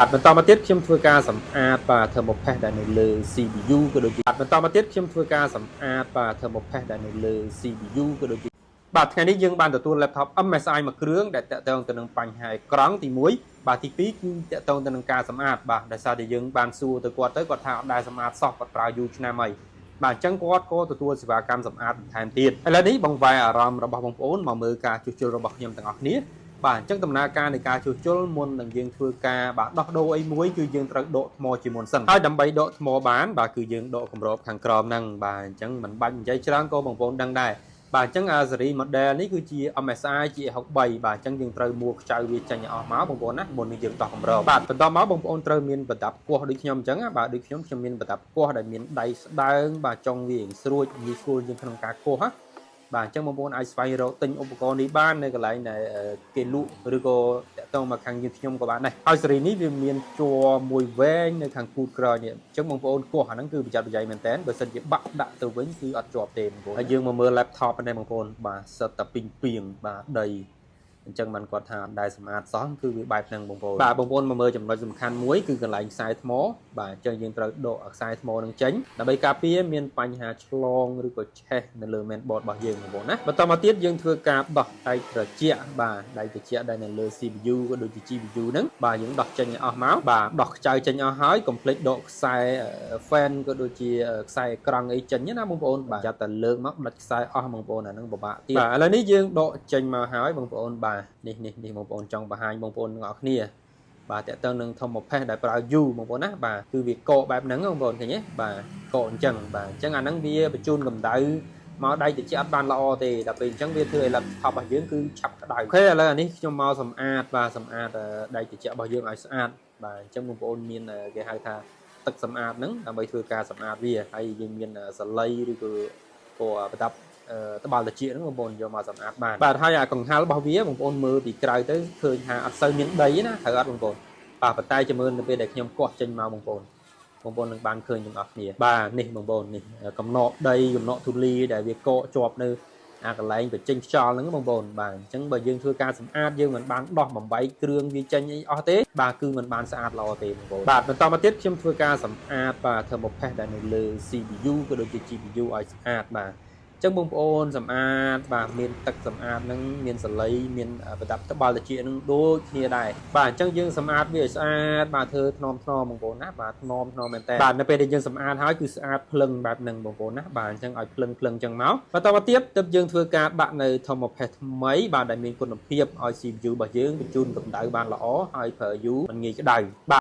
បន្តមកទៀតខ្ញុំធ្វើការសម្អាតបាទ thermopast ដែលនៅលើ CPU ក៏ដូចជាបន្តមកទៀតខ្ញុំធ្វើការសម្អាតបាទ thermopast ដែលនៅលើ CPU ក៏ដូចជាបាទថ្ងៃនេះយើងបានទទួល laptop MSI មួយគ្រឿងដែលតាក់ទងទៅនឹងបញ្ហាអេក្រង់ទី1បាទទី2គឺតាក់ទងទៅនឹងការសម្អាតបាទដោយសារតែយើងបានសួរទៅគាត់ថាអត់ដែលសម្អាតសោះគាត់ប្រើយូរឆ្នាំហើយបាទអញ្ចឹងគាត់ក៏ទទួលសេវាកម្មសម្អាតបន្ថែមទៀតឥឡូវនេះបងវាយអារម្មណ៍របស់បងប្អូនមកមើលការជួសជុលរបស់ខ្ញុំទាំងអស់គ្នាបាទអញ្ចឹងដំណើរការនៃការជួសជុលមុននឹងយើងធ្វើការបាទដោះដូរអីមួយគឺយើងត្រូវដកថ្មជាមុនសិនហើយដើម្បីដកថ្មបានបាទគឺយើងដកគម្របខាងក្រោមហ្នឹងបាទអញ្ចឹងមិនបាច់និយាយច្រើនក៏បងប្អូនដឹងដែរបាទអញ្ចឹងស៊េរី model នេះគឺជា MSI GA63 បាទអញ្ចឹងយើងត្រូវមួខ្ចៅវាចេញឲ្យអស់មកបងប្អូនណាមុននឹងយើងដោះគម្របបាទបន្តមកបងប្អូនត្រូវមានប្រដាប់គាស់ដូចខ្ញុំអញ្ចឹងបាទដូចខ្ញុំមានប្រដាប់គាស់ដែលមានដៃស្ដើងបាទចុងវាស្រួចងាយស្រួលយើងក្នុងការគាស់ណាបាទអញ្ចឹងបងប្អូនអាចស្វែងរកទិញឧបករណ៍នេះបាននៅកន្លែងដែលគេលក់ឬក៏តាក់ទងមកខាងយើងខ្ញុំក៏បានដែរហើយស៊េរីនេះវាមានជ័រមួយវែងនៅខាងពូតក្រោយនេះអញ្ចឹងបងប្អូនគោះអាហ្នឹងគឺប្រយ័ត្នប្រយែងមែនតើបើសិនជាបាក់ដាក់ទៅវិញគឺអត់ជាប់ទេបងប្អូនហើយយើងមកមើល laptop ហ្នឹងបងប្អូនបាទសិតតែពីងពីងបាទដីអញ្ចឹងបានគាត់ថាអត់ដែលសម្អាតសោះគឺវាបែបហ្នឹងបងប្អូនបាទបងប្អូនមកមើលចំណុចសំខាន់មួយគឺកន្លែងខ្សែថ្មបាទអញ្ចឹងយើងត្រូវដកខ្សែថ្មនឹងចេញដើម្បីការពារមានបញ្ហាឆ្លងឬក៏ឆេះនៅលើ mainboard របស់យើងបងប្អូនណាបន្តមកទៀតយើងធ្វើការដោះដៃត្រជាក់បាទដៃត្រជាក់ដែលនៅលើ CPU ក៏ដូចជា GPU ហ្នឹងបាទយើងដោះចេញឲ្យអស់មកបាទដោះខ្ចៅចេញអស់ហើយកុំភ្លេចដកខ្សែ fan ក៏ដូចជាខ្សែក្រង់អីចេញណាបងប្អូនបាទចាត់តែលើកមកដាច់ខ្សែអស់បងប្អូនអាហ្នឹងពិបាកទៀតបាទឥឡូវនេះយើងដកចេញមកហើយបងប្អូនបាទនេះបងប្អូនចង់បង្ហាញបងប្អូនទាំងអស់គ្នាបាទតើតើនឹង thermopast ដែលប្រើ U បងប្អូនណាបាទគឺវាកកបែបហ្នឹងបងប្អូនឃើញទេបាទកកអញ្ចឹងបាទអញ្ចឹងអាហ្នឹងវាបញ្ជូនកម្ដៅមកដៃត្រជាក់អត់បានល្អទេដល់ពេលអញ្ចឹងវាធ្វើឲ្យ laptop របស់យើងគឺឆាប់ក្ដៅអូខេឥឡូវអានេះខ្ញុំមកសម្អាតបាទសម្អាតដៃត្រជាក់របស់យើងឲ្យស្អាតបាទអញ្ចឹងបងប្អូនមានគេហៅថាទឹកសម្អាតហ្នឹងដើម្បីធ្វើការសម្អាតវាហើយយើងមានសលៃឬក៏ប្រដាប់ត្បាល់ត្រចៀកហ្នឹងបងប្អូនយកមកសម្អាតបានបាទហើយអាកង្ហាលរបស់វាបងប្អូនមើលពីក្រៅទៅឃើញថាអត់សូវមានដីណាត្រូវអត់បងប្អូនបាទប៉ុន្តែចាំមើលនៅពេលដែលខ្ញុំគាស់ចេញមកបងប្អូននឹងបានឃើញទាំងអស់គ្នាបាទនេះបងប្អូននេះកំណកដីកំណកធូលីដែលវាកកជាប់នៅអាកន្លែងបញ្ចេញខ្យល់ហ្នឹងបងប្អូនបាទអញ្ចឹងបើយើងធ្វើការសម្អាតយើងមិនបានដោះបំបីគ្រឿងវាចេញអីអស់ទេបាទគឺមិនបានស្អាតល្អទេបងប្អូនបាទបន្តមកទៀតខ្ញុំធ្វើការសម្អាតបាទ thermopast ដែលនៅលើ CPU ក៏ដូចជា GPU ឲ្យស្អាតបាទអញ្ចឹងបងប្អូនសម្អាតបាទមានទឹកសម្អាតហ្នឹងមានសលៃមានប្រដាប់ត្បាល់ត្រចៀកហ្នឹងដូចគ្នាដែរបាទអញ្ចឹងយើងសម្អាតវាឲ្យស្អាតបាទធ្វើថ្នមបងប្អូនណាបាទថ្នមមែនតើបាទនៅពេលដែលយើងសម្អាតហើយគឺស្អាតភ្លឹងបែបហ្នឹងបងប្អូនណាបាទអញ្ចឹងឲ្យភ្លឹងអញ្ចឹងមកបន្តមកទៀតទើបយើងធ្វើការដាក់នៅ thermopast ថ្មីបាទដែលមានគុណភាពឲ្យ CPU របស់យើងបញ្ជូនកម្ដៅបានល្អហើយប្រើយូរមិនងាយក្ដៅបាទ